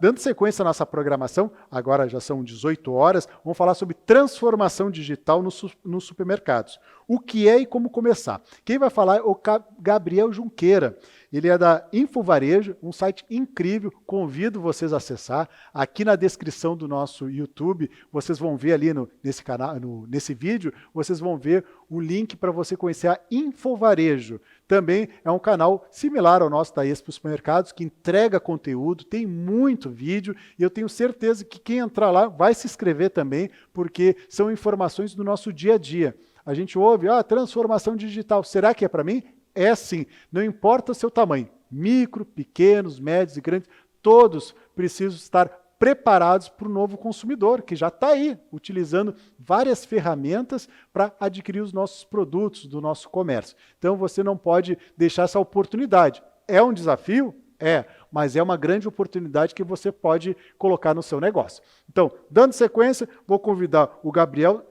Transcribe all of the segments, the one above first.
dando sequência à nossa programação, agora já são 18 horas, vamos falar sobre transformação digital nos supermercados. O que é e como começar? Quem vai falar é o Gabriel Junqueira. Ele é da Infovarejo, um site incrível, convido vocês a acessar. Aqui na descrição do nosso YouTube, vocês vão ver ali nesse canal, nesse vídeo, vocês vão ver o link para você conhecer a Infovarejo. Também é um canal similar ao nosso da Expo Supermercados, que entrega conteúdo, tem muito vídeo, e eu tenho certeza que quem entrar lá vai se inscrever também, porque são informações do nosso dia a dia. A gente ouve, transformação digital, será que é para mim? É sim, não importa o seu tamanho, micro, pequenos, médios e grandes, todos precisam estar preparados para o novo consumidor, que já está aí, utilizando várias ferramentas para adquirir os nossos produtos do nosso comércio. Então, você não pode deixar essa oportunidade. É um desafio? É, mas é uma grande oportunidade que você pode colocar no seu negócio. Então, dando sequência, vou convidar o Gabriel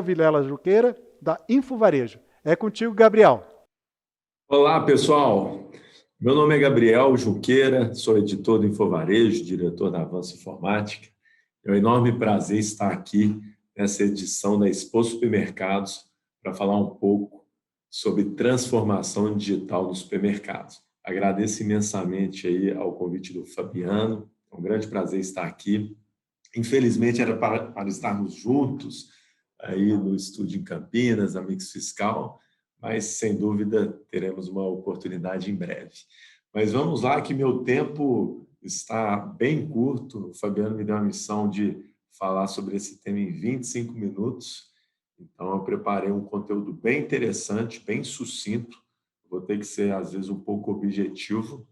Vilela Junqueira, da Infovarejo. É contigo, Gabriel. Olá, pessoal. Meu nome é Gabriel Junqueira, sou editor do Infovarejo, diretor da Avanço Informática. É um enorme prazer estar aqui nessa edição da Expo Supermercados para falar um pouco sobre transformação digital nos supermercados. Agradeço imensamente aí ao convite do Fabiano, é um grande prazer estar aqui. Infelizmente era para estarmos juntos aí no estúdio em Campinas, na Mix Fiscal, mas, sem dúvida, teremos uma oportunidade em breve. Mas vamos lá, que meu tempo está bem curto. O Fabiano me deu a missão de falar sobre esse tema em 25 minutos. Então, eu preparei um conteúdo bem interessante, bem sucinto. Vou ter que ser, às vezes, um pouco objetivo,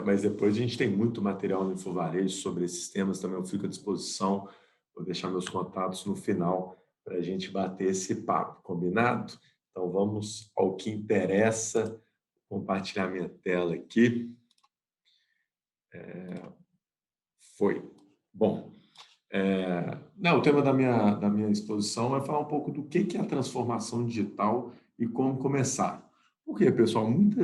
mas depois a gente tem muito material no Infovarejo sobre esses temas. Também eu fico à disposição. Vou deixar meus contatos no final para a gente bater esse papo, combinado? Então, vamos ao que interessa. Vou compartilhar minha tela aqui. Foi. Bom, o tema da minha exposição é falar um pouco do que é a transformação digital e como começar. Por quê, pessoal? Muita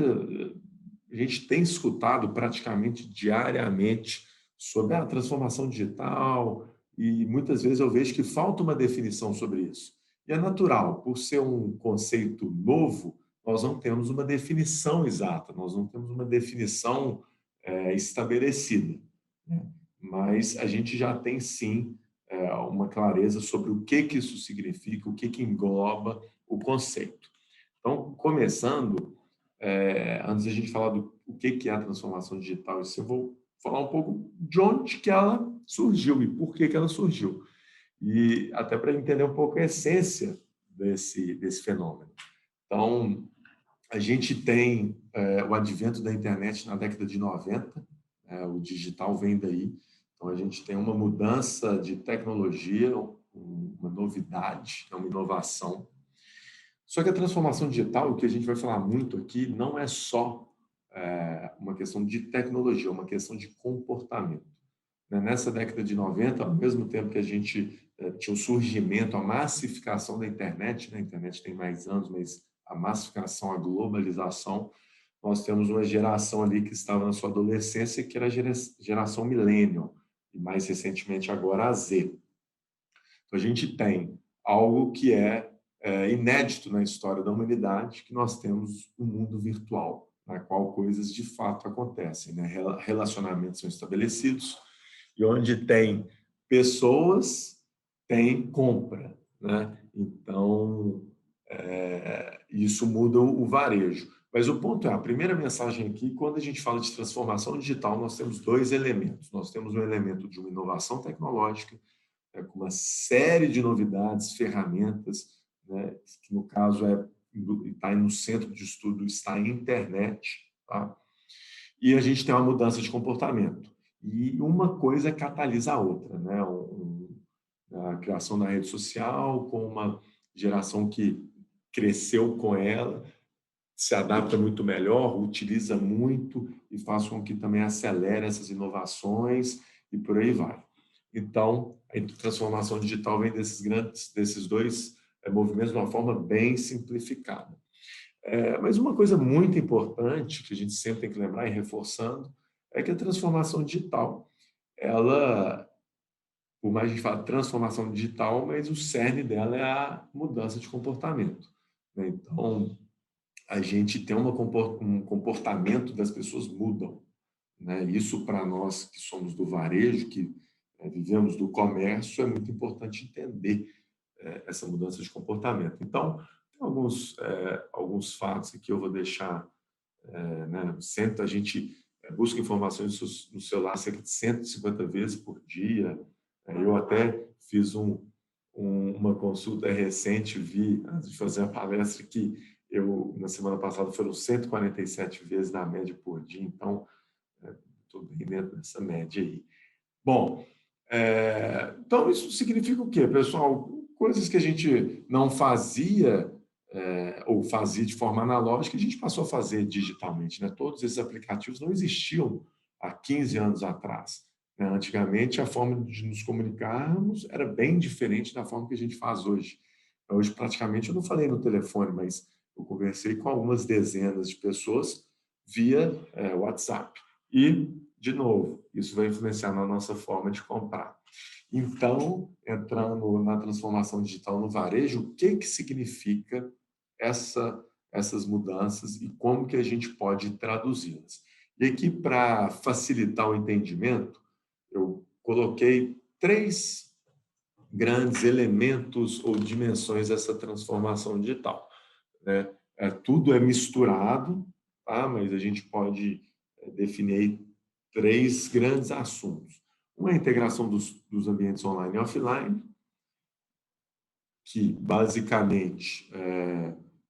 gente tem escutado praticamente diariamente sobre a transformação digital e muitas vezes eu vejo que falta uma definição sobre isso. E é natural, por ser um conceito novo, nós não temos uma definição exata, nós não temos uma definição estabelecida, né? Mas a gente já tem, sim, uma clareza sobre o que isso significa, o que engloba o conceito. Então, começando, antes da gente falar do que é a transformação digital, eu vou falar um pouco de onde que ela surgiu e por que ela surgiu. E até para entender um pouco a essência desse fenômeno. Então, a gente tem o advento da internet na década de 90, o digital vem daí. Então, a gente tem uma mudança de tecnologia, uma novidade, uma inovação. Só que a transformação digital, o que a gente vai falar muito aqui, não é só uma questão de tecnologia, é uma questão de comportamento. Nessa década de 90, ao mesmo tempo que a gente tinha o surgimento, a massificação da internet, né? A internet tem mais anos, mas a massificação, a globalização, nós temos uma geração ali que estava na sua adolescência, que era a geração millennial, e mais recentemente agora a Z. Então, a gente tem algo que é inédito na história da humanidade, que nós temos um mundo virtual, na qual coisas de fato acontecem, né? Relacionamentos são estabelecidos, e onde tem pessoas, tem compra, né? Então, isso muda o varejo. Mas o ponto é, a primeira mensagem aqui, quando a gente fala de transformação digital, nós temos dois elementos. Nós temos um elemento de uma inovação tecnológica, com uma série de novidades, ferramentas, né, que no caso está no centro de estudo, está a internet, tá? E a gente tem uma mudança de comportamento. E uma coisa catalisa a outra, né? A criação da rede social, com uma geração que cresceu com ela, se adapta muito melhor, utiliza muito e faz com que também acelere essas inovações e por aí vai. Então, a transformação digital vem desses dois movimentos de uma forma bem simplificada. Mas uma coisa muito importante que a gente sempre tem que lembrar e reforçando é que a transformação digital, ela, por mais que a gente fale transformação digital, mas o cerne dela é a mudança de comportamento, né? Então, a gente tem um comportamento das pessoas mudam, né? Isso para nós que somos do varejo, que vivemos do comércio, é muito importante entender essa mudança de comportamento. Então, tem alguns fatos que eu vou deixar, né? A gente busca informações no celular cerca de 150 vezes por dia. Eu até fiz uma consulta recente, vi, antes de fazer a palestra, que na semana passada, foram 147 vezes na média por dia, então, estou bem dentro dessa média aí. Bom, então isso significa o quê, pessoal? Coisas que a gente não fazia, ou fazia de forma analógica, a gente passou a fazer digitalmente, né? Todos esses aplicativos não existiam há 15 anos atrás, né? Antigamente, a forma de nos comunicarmos era bem diferente da forma que a gente faz hoje. Hoje, praticamente, eu não falei no telefone, mas eu conversei com algumas dezenas de pessoas via WhatsApp. E, de novo, isso vai influenciar na nossa forma de comprar. Então, entrando na transformação digital no varejo, o que significa essas mudanças e como que a gente pode traduzi-las? E aqui, para facilitar o entendimento, eu coloquei 3 grandes elementos ou dimensões dessa transformação digital, né? Tudo é misturado, tá? Mas a gente pode definir 3 grandes assuntos. Uma é a integração dos ambientes online e offline, que basicamente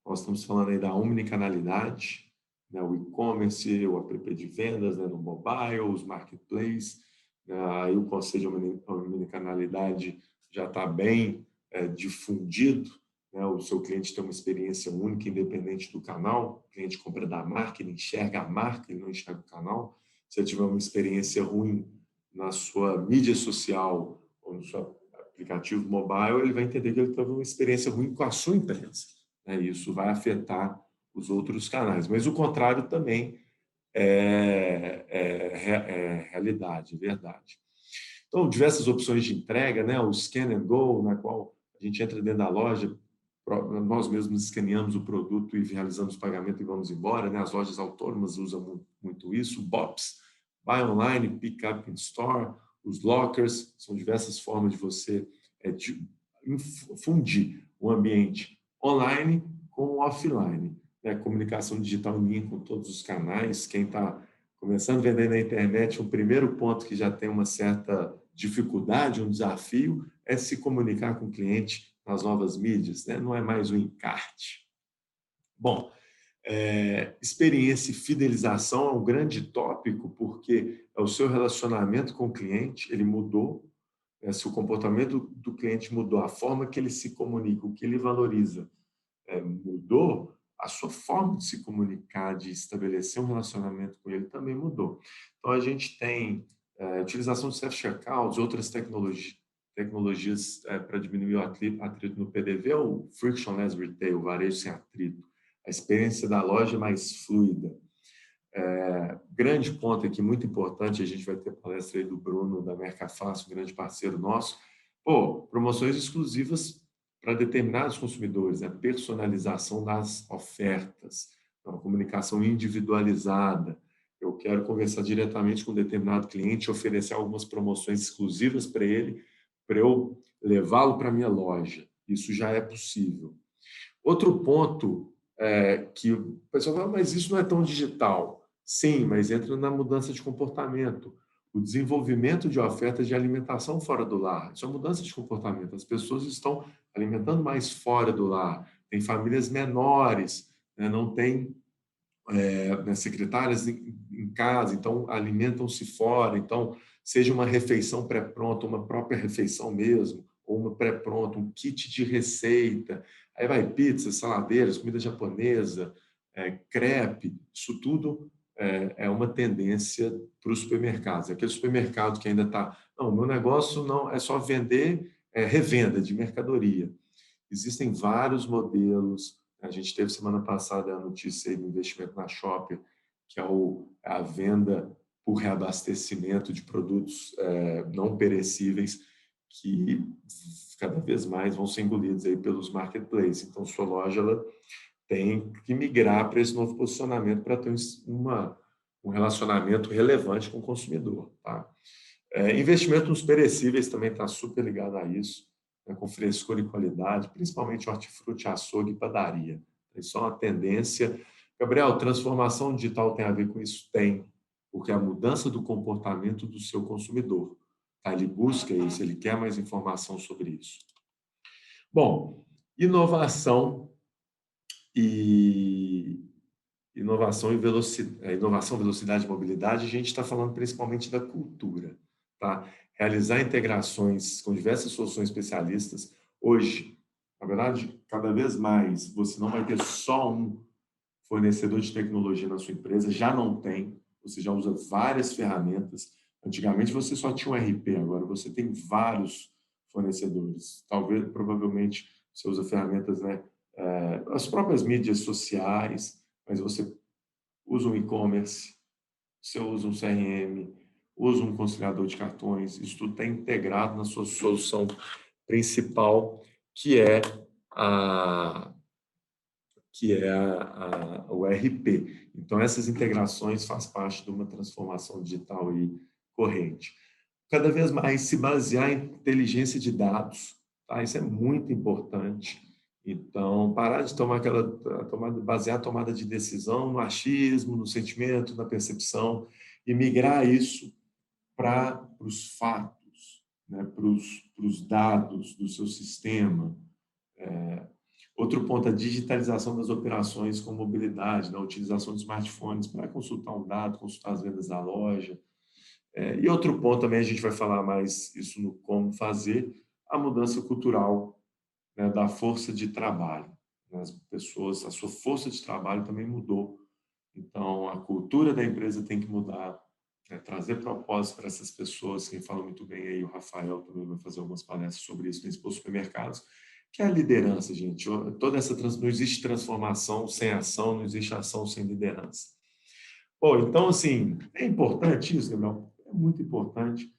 nós estamos falando aí da omnicanalidade, né? O e-commerce, o app de vendas, né? No mobile, os marketplaces, aí o conceito de omnicanalidade já está bem difundido, né? O seu cliente tem uma experiência única, independente do canal. O cliente compra da marca, ele enxerga a marca, ele não enxerga o canal. Se ele tiver uma experiência ruim na sua mídia social ou no seu aplicativo mobile, ele vai entender que ele teve uma experiência ruim com a sua empresa, né? Isso vai afetar os outros canais. Mas o contrário também é realidade, é verdade. Então, diversas opções de entrega, né? O Scan and Go, na qual a gente entra dentro da loja, nós mesmos escaneamos o produto e realizamos o pagamento e vamos embora, né? As lojas autônomas usam muito isso. BOPS, Buy Online, Pick Up in Store, os lockers, são diversas formas de você fundir o ambiente online com o offline, né? Comunicação digital em linha com todos os canais. Quem está começando a vender na internet, o primeiro ponto que já tem uma certa dificuldade, um desafio, é se comunicar com o cliente nas novas mídias, né? Não é mais um encarte. Bom, experiência e fidelização é um grande tópico, porque é o seu relacionamento com o cliente, ele mudou, né? Se o comportamento do cliente mudou, a forma que ele se comunica, o que ele valoriza mudou, a sua forma de se comunicar, de estabelecer um relacionamento com ele também mudou. Então, a gente tem utilização de self-checkouts, outras tecnologias para diminuir o atrito no PDV, o frictionless retail, o varejo sem atrito. A experiência da loja mais fluida. Grande ponto aqui, muito importante, a gente vai ter palestra aí do Bruno, da Mercafácil, um grande parceiro nosso. Promoções exclusivas para determinados consumidores, a personalização das ofertas, uma comunicação individualizada. Eu quero conversar diretamente com um determinado cliente, oferecer algumas promoções exclusivas para ele, para eu levá-lo para a minha loja. Isso já é possível. Outro ponto que o pessoal fala, mas isso não é tão digital. Sim, mas entra na mudança de comportamento. O desenvolvimento de ofertas de alimentação fora do lar. Isso é mudança de comportamento. As pessoas estão alimentando mais fora do lar. Tem famílias menores, né? Não tem secretárias em casa, então alimentam-se fora. Então, seja uma refeição pré-pronta, uma própria refeição mesmo, ou uma pré-pronta, um kit de receita. Aí vai pizza, saladeiras, comida japonesa, crepe, isso tudo é uma tendência para os supermercados. Aquele supermercado que ainda está... Não, o meu negócio não é só vender revenda de mercadoria. Existem vários modelos. A gente teve semana passada a notícia aí do investimento na Shopper, que é a venda por reabastecimento de produtos não perecíveis que cada vez mais vão ser engolidos aí pelos marketplaces. Então, sua loja ela tem que migrar para esse novo posicionamento para ter um relacionamento relevante com o consumidor. Tá? Investimento nos perecíveis também está super ligado a isso, né, com frescura e qualidade, principalmente hortifruti, açougue e padaria. Isso é uma tendência. Gabriel, transformação digital tem a ver com isso? Tem, porque é a mudança do comportamento do seu consumidor. Tá? Ele busca isso, ele quer mais informação sobre isso. Bom, inovação e inovação, velocidade e mobilidade, a gente está falando principalmente da cultura, tá? Realizar integrações com diversas soluções especialistas. Hoje, na verdade, cada vez mais, você não vai ter só um fornecedor de tecnologia na sua empresa, já não tem, você já usa várias ferramentas. Antigamente você só tinha um RP, agora você tem vários fornecedores. Talvez, provavelmente, você usa ferramentas, né, as próprias mídias sociais, mas você usa um e-commerce, você usa um CRM, usa um conciliador de cartões, isso tudo está integrado na sua solução principal, que é a o RP. Então, essas integrações fazem parte de uma transformação digital e corrente. Cada vez mais se basear em inteligência de dados, tá? Isso é muito importante. Então, parar de basear a tomada de decisão no achismo, no sentimento, na percepção, e migrar isso para os fatos, né? Para os dados do seu sistema. Outro ponto, a digitalização das operações com mobilidade, né? A utilização de smartphones para consultar um dado, consultar as vendas da loja. E outro ponto também, a gente vai falar mais isso no como fazer, a mudança cultural, né, da força de trabalho. As pessoas, a sua força de trabalho também mudou. Então, a cultura da empresa tem que mudar, né, trazer propósito para essas pessoas. Quem fala muito bem aí, o Rafael também vai fazer algumas palestras sobre isso no Expo Supermercados, que é a liderança, gente. Não existe transformação sem ação, não existe ação sem liderança. Bom, então, assim, é importante isso, Gabriel? É muito importante.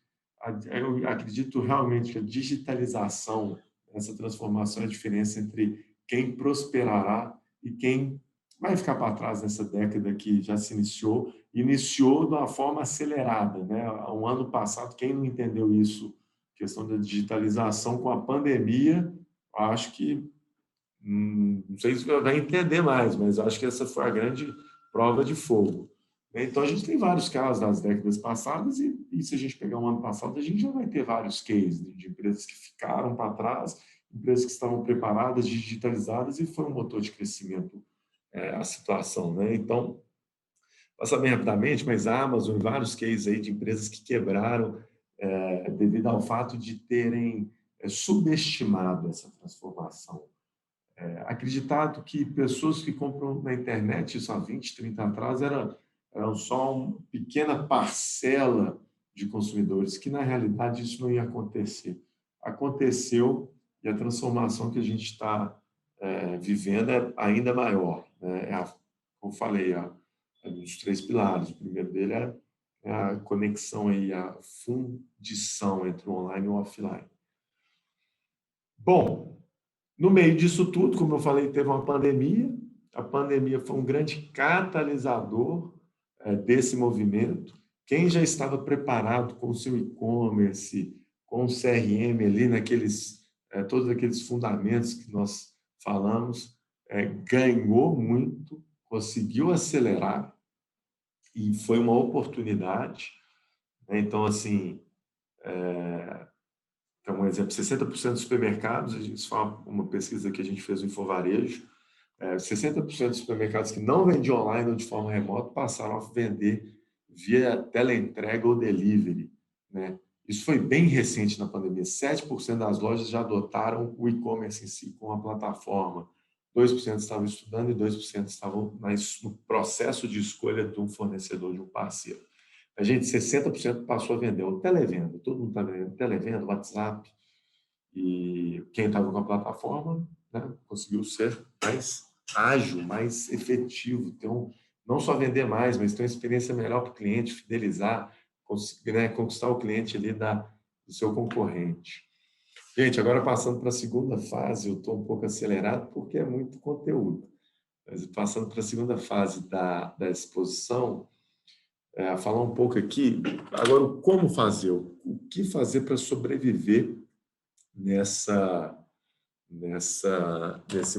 Eu acredito realmente que a digitalização, essa transformação é a diferença entre quem prosperará e quem vai ficar para trás nessa década que já se iniciou de uma forma acelerada, né? Um ano passado, quem não entendeu isso, questão da digitalização com a pandemia, acho que, não sei se vai entender mais, mas acho que essa foi a grande prova de fogo. Então, a gente tem vários casos das décadas passadas e se a gente pegar um ano passado, a gente já vai ter vários cases de empresas que ficaram para trás, empresas que estavam preparadas, digitalizadas e foi um motor de crescimento a situação. Né? Então, passa bem rapidamente, mas a Amazon e vários cases aí de empresas que quebraram devido ao fato de terem subestimado essa transformação. Acreditado que pessoas que compram na internet, isso há 20, 30 atrás, eram só uma pequena parcela de consumidores, que na realidade isso não ia acontecer. Aconteceu e a transformação que a gente está vivendo é ainda maior. Né? Como eu falei, um dos três pilares. O primeiro dele é a conexão, aí, a fundição entre o online e o offline. Bom, no meio disso tudo, como eu falei, teve uma pandemia. A pandemia foi um grande catalisador desse movimento. Quem já estava preparado com o seu e-commerce, com o CRM ali, todos aqueles fundamentos que nós falamos, ganhou muito, conseguiu acelerar e foi uma oportunidade. Né? Então, assim, então, um exemplo, 60% dos supermercados, isso foi uma pesquisa que a gente fez no Infovarejo, 60% dos supermercados que não vendiam online ou de forma remota passaram a vender via teleentrega ou delivery. Né? Isso foi bem recente na pandemia. 7% das lojas já adotaram o e-commerce em si com a plataforma. 2% estavam estudando e 2% estavam no processo de escolha de um fornecedor, de um parceiro. A gente, 60% passou a vender o televenda. Todo mundo está vendendo televenda, WhatsApp. E quem estava com a plataforma, né, conseguiu ser mais ágil, mais efetivo, ter não só vender mais, mas ter uma experiência melhor para o cliente, fidelizar, né, conquistar o cliente ali do seu concorrente. Gente, agora passando para a segunda fase, eu estou um pouco acelerado porque é muito conteúdo. Mas passando para a segunda fase da exposição, falar um pouco aqui, agora, o como fazer, o que fazer para sobreviver nesse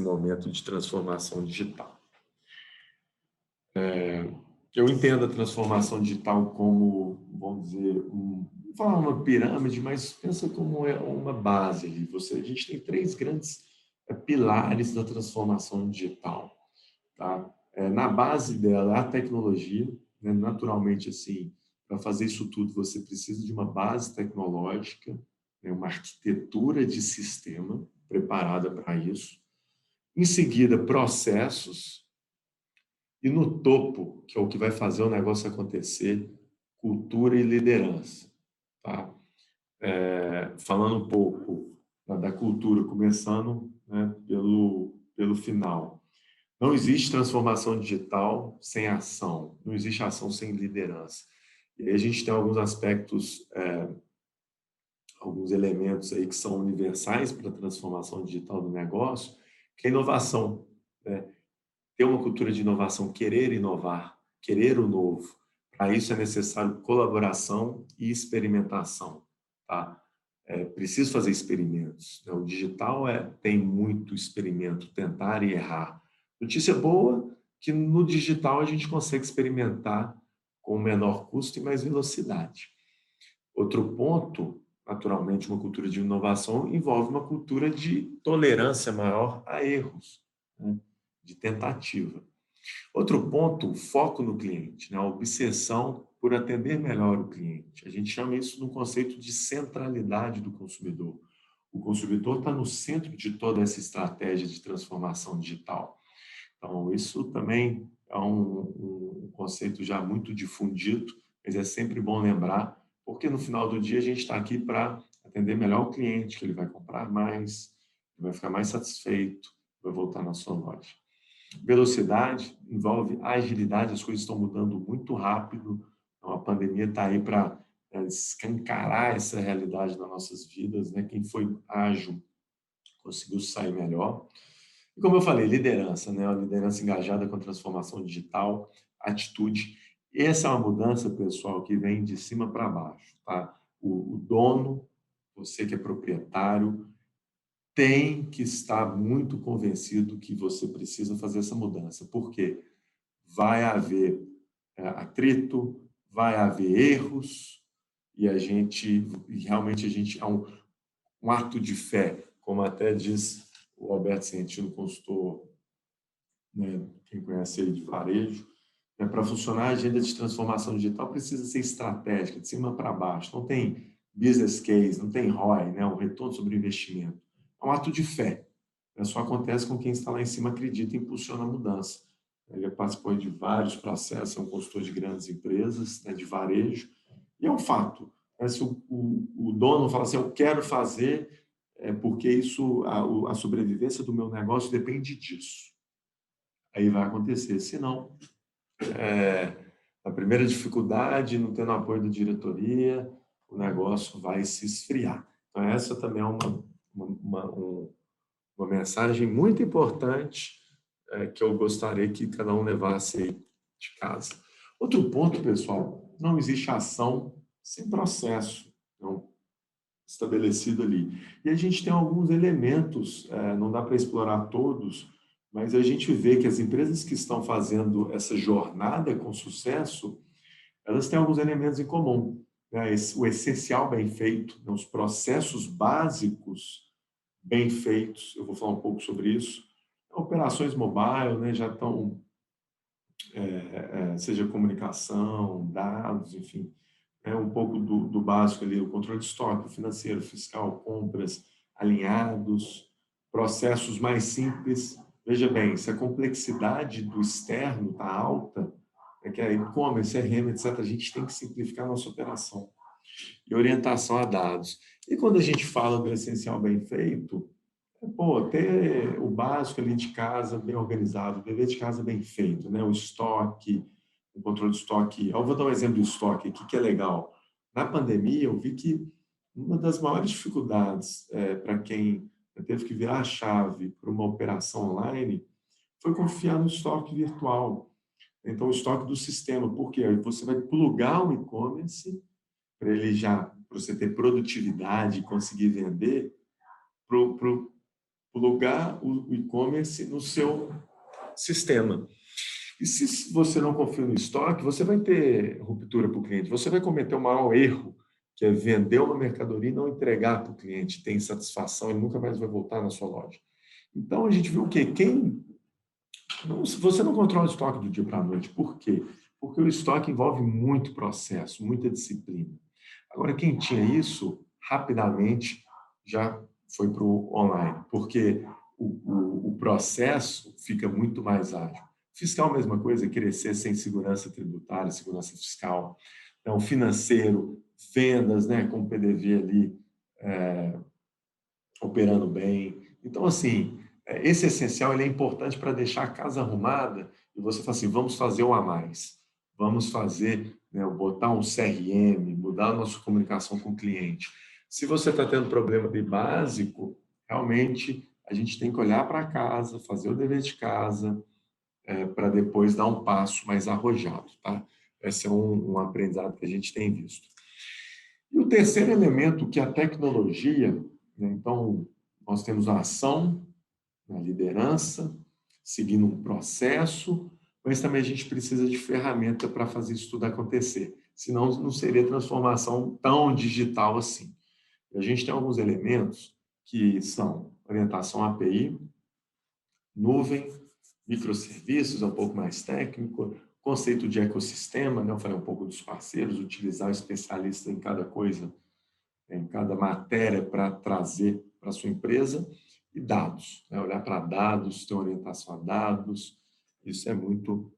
momento de transformação digital. Eu entendo a transformação digital como, vamos dizer, vou falar uma pirâmide, mas pensa como uma base ali. A gente tem 3 grandes pilares da transformação digital, tá? Na base dela, a tecnologia, né? Naturalmente, assim, para fazer isso tudo, você precisa de uma base tecnológica, né? Uma arquitetura de sistema preparada para isso. Em seguida, processos. E no topo, que é o que vai fazer o negócio acontecer, cultura e liderança. Tá? Falando um pouco da cultura, começando, né, pelo final. Não existe transformação digital sem ação, não existe ação sem liderança. E aí a gente tem alguns aspectos, alguns elementos aí que são universais para a transformação digital do negócio, que é a inovação, né? Ter uma cultura de inovação, querer inovar, querer o novo. Para isso é necessário colaboração e experimentação. Tá? Preciso fazer experimentos. Né? O digital tem muito experimento, tentar e errar. Notícia boa que no digital a gente consegue experimentar com menor custo e mais velocidade. Outro ponto, naturalmente, uma cultura de inovação envolve uma cultura de tolerância maior a erros, né? De tentativa. Outro ponto, foco no cliente, né? A obsessão por atender melhor o cliente. A gente chama isso no conceito de centralidade do consumidor. O consumidor está no centro de toda essa estratégia de transformação digital. Então, isso também é um conceito já muito difundido, mas é sempre bom lembrar, porque no final do dia a gente está aqui para atender melhor o cliente, que ele vai comprar mais, vai ficar mais satisfeito, vai voltar na sua loja. Velocidade envolve agilidade, as coisas estão mudando muito rápido, então a pandemia está aí para escancarar essa realidade das nossas vidas, né? Quem foi ágil conseguiu sair melhor. E como eu falei, liderança, né? A liderança engajada com a transformação digital, atitude. Essa é uma mudança, pessoal, que vem de cima para baixo, tá? O dono, você que é proprietário, tem que estar muito convencido que você precisa fazer essa mudança, porque vai haver atrito, vai haver erros, e realmente a gente, há um ato de fé, como até diz o Alberto Centino, consultor, né, quem conhece ele de varejo, né, para funcionar a agenda de transformação digital precisa ser estratégica, de cima para baixo, não tem business case, não tem ROI, né, um retorno sobre investimento. É um ato de fé. Só acontece com quem está lá em cima, acredita e impulsiona a mudança. Ele já participou de vários processos, é um consultor de grandes empresas, né, de varejo, e é um fato. Se o dono fala assim, eu quero fazer, porque a sobrevivência do meu negócio depende disso. Aí vai acontecer. Se não, a primeira dificuldade, não tendo apoio da diretoria, o negócio vai se esfriar. Então, essa também é uma mensagem muito importante que eu gostaria que cada um levasse aí de casa. Outro ponto, pessoal, não existe ação sem processo não, estabelecido ali. E a gente tem alguns elementos, não dá para explorar todos, mas a gente vê que as empresas que estão fazendo essa jornada com sucesso, elas têm alguns elementos em comum. Né? O essencial bem feito, né? Os processos básicos bem feitos, eu vou falar um pouco sobre isso. Operações mobile, né, já estão, seja comunicação, dados, enfim, um pouco do básico ali, o controle de estoque, financeiro, fiscal, compras alinhados, processos mais simples. Veja bem, se a complexidade do externo está alta, que é e-commerce, CRM, etc., a gente tem que simplificar a nossa operação. E orientação a dados. E quando a gente fala do essencial bem feito, Pô, ter o básico ali de casa bem organizado, o dever de casa bem feito, né? O estoque, o controle de estoque. Eu vou dar um exemplo do estoque aqui que é legal. Na pandemia, eu vi que uma das maiores dificuldades para quem teve que virar a chave para uma operação online foi confiar no estoque virtual. Então, o estoque do sistema, porque aí você vai plugar um e-commerce para ele já, para você ter produtividade e conseguir vender, plugar o e-commerce no seu sistema. E se você não confia no estoque, você vai ter ruptura para o cliente. Você vai cometer o maior erro, que é vender uma mercadoria e não entregar para o cliente, ter insatisfação, ele nunca mais vai voltar na sua loja. Então, a gente viu o quê? Você não controla o estoque do dia para a noite. Por quê? Porque o estoque envolve muito processo, muita disciplina. Agora, quem tinha isso, rapidamente já foi para o online, porque o processo fica muito mais ágil. Fiscal, mesma coisa, crescer sem segurança tributária, segurança fiscal. Então, financeiro, vendas, né, com o PDV ali operando bem. Então, assim, esse essencial ele é importante para deixar a casa arrumada e você fala assim, vamos fazer um a mais. Vamos fazer, né, botar um CRM, mudar a nossa comunicação com o cliente. Se você está tendo problema de básico, realmente a gente tem que olhar para casa, fazer o dever de casa, para depois dar um passo mais arrojado, tá? Esse é um aprendizado que a gente tem visto. E o terceiro elemento, que é a tecnologia, né? Então, nós temos a ação, a liderança, seguindo um processo, mas também a gente precisa de ferramenta para fazer isso tudo acontecer. Senão, não seria transformação tão digital assim. A gente tem alguns elementos que são orientação API, nuvem, microserviços, é um pouco mais técnico, conceito de ecossistema, né? Eu falei um pouco dos parceiros, utilizar o especialista em cada coisa, em cada matéria para trazer para a sua empresa, e dados, né? Olhar para dados, ter orientação a dados, isso é muito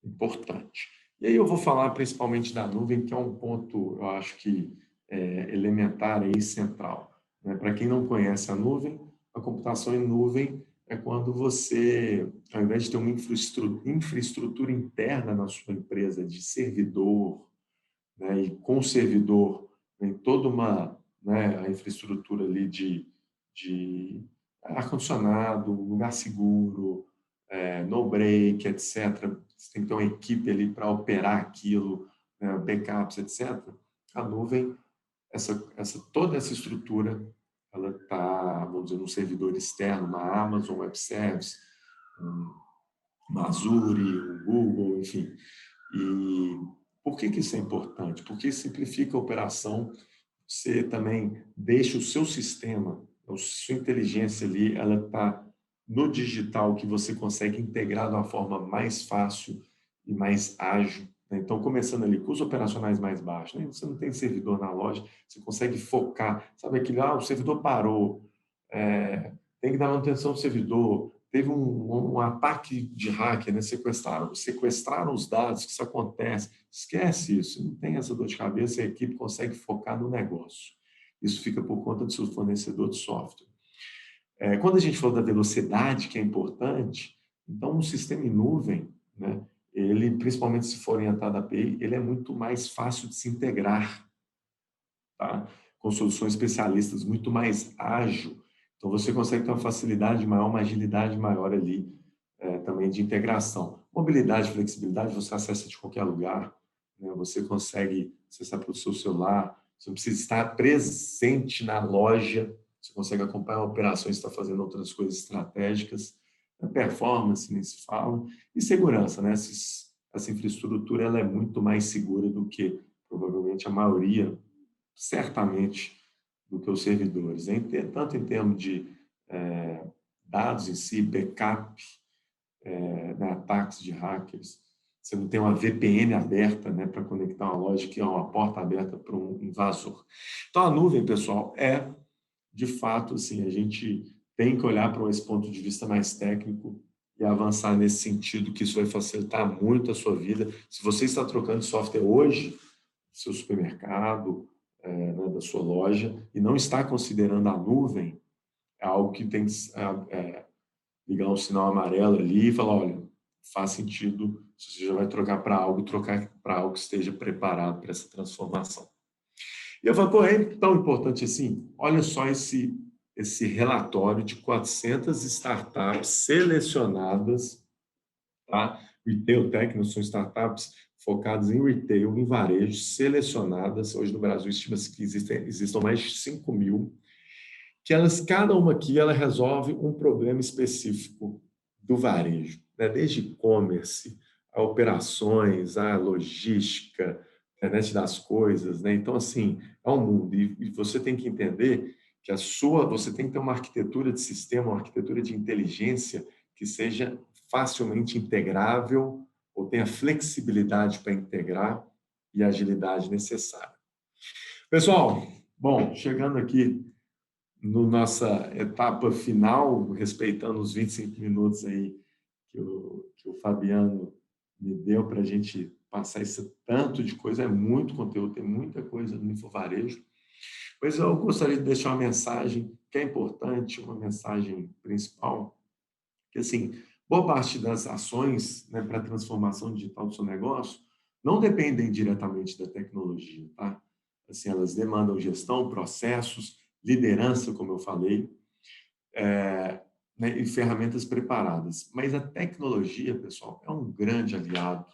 importante. E aí eu vou falar principalmente da nuvem, que é um ponto, eu acho que elementar e central, né? Para quem não conhece a nuvem, a computação em nuvem é quando você, ao invés de ter uma infraestrutura interna na sua empresa de servidor, né, e com o servidor vem toda uma, né, a infraestrutura ali de ar-condicionado, lugar seguro, no break, etc. Você tem que ter uma equipe ali para operar aquilo, né, backups, etc. A nuvem, toda essa estrutura, ela está, vamos dizer, num servidor externo, uma Amazon Web Service, uma Azure, um Google, enfim. E por que isso é importante? Porque simplifica a operação, você também deixa o seu sistema, a sua inteligência ali, ela está no digital, que você consegue integrar de uma forma mais fácil e mais ágil, né? Então, começando ali com os operacionais mais baixos, né? Você não tem servidor na loja, você consegue focar, sabe aquele, o servidor parou, tem que dar manutenção do servidor, teve um ataque de hacker, né? Sequestraram os dados, que isso acontece. Esquece isso, não tem essa dor de cabeça, a equipe consegue focar no negócio. Isso fica por conta do seu fornecedor de software. Quando a gente falou da velocidade, que é importante, então um sistema em nuvem, né, ele, principalmente se for orientado a API, ele é muito mais fácil de se integrar, tá? Com soluções especialistas, muito mais ágil. Então, você consegue ter uma facilidade maior, uma agilidade maior ali, também de integração. Mobilidade, flexibilidade, você acessa de qualquer lugar, né? Você consegue acessar pelo seu celular, você não precisa estar presente na loja, você consegue acompanhar operações, está fazendo outras coisas estratégicas, performance, nem se fala, e segurança, né? Essa infraestrutura ela é muito mais segura do que provavelmente a maioria, certamente, do que os servidores, tanto em termos de dados em si, backup, né, ataques de hackers. Você não tem uma VPN aberta, né, para conectar uma loja que é uma porta aberta para um invasor. Então, a nuvem, pessoal, de fato, assim, a gente tem que olhar para esse ponto de vista mais técnico e avançar nesse sentido, que isso vai facilitar muito a sua vida. Se você está trocando software hoje, seu supermercado, né, da sua loja e não está considerando a nuvem, é algo que tem que ligar um sinal amarelo ali e falar, olha, faz sentido, se você já vai trocar para algo que esteja preparado para essa transformação. E eu falo, pô, é tão importante assim, olha só esse relatório de 400 startups selecionadas, tá? Retail Tech, não são startups focadas em retail, em varejo, selecionadas. Hoje no Brasil estima-se que existam mais de 5.000, que cada uma aqui, ela resolve um problema específico do varejo, né? Desde e-commerce, a operações, a logística, a internet das coisas, né? Então, assim, é um mundo. E você tem que entender que você tem que ter uma arquitetura de sistema, uma arquitetura de inteligência que seja facilmente integrável ou tenha flexibilidade para integrar e agilidade necessária. Pessoal, bom, chegando aqui na nossa etapa final, respeitando os 25 minutos aí que o Fabiano me deu para a gente passar esse tanto de coisa, é muito conteúdo, tem muita coisa no Infovarejo. Mas eu gostaria de deixar uma mensagem que é importante, uma mensagem principal, que assim, boa parte das ações, né, para a transformação digital do seu negócio não dependem diretamente da tecnologia, tá? Assim, elas demandam gestão, processos, liderança, como eu falei, né, e ferramentas preparadas. Mas a tecnologia, pessoal, é um grande aliado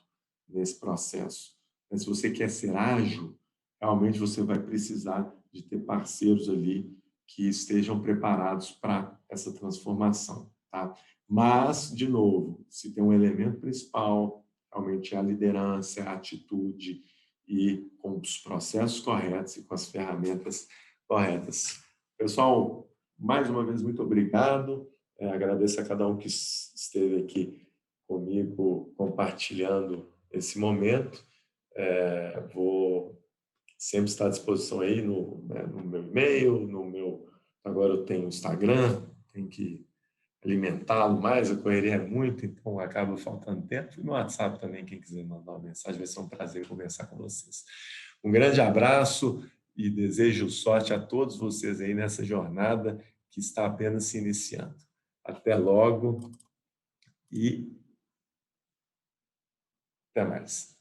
nesse processo. Mas se você quer ser ágil, realmente você vai precisar de ter parceiros ali que estejam preparados para essa transformação, tá? Mas, de novo, se tem um elemento principal, realmente é a liderança, a atitude e com os processos corretos e com as ferramentas corretas. Pessoal, mais uma vez, muito obrigado. Agradeço a cada um que esteve aqui comigo compartilhando esse momento. Vou sempre estar à disposição aí no meu e-mail, agora eu tenho o Instagram, tenho que alimentá-lo mais, a correria é muito, então acaba faltando tempo. E no WhatsApp também, quem quiser mandar uma mensagem, vai ser um prazer conversar com vocês. Um grande abraço e desejo sorte a todos vocês aí nessa jornada que está apenas se iniciando. Até logo e até mais.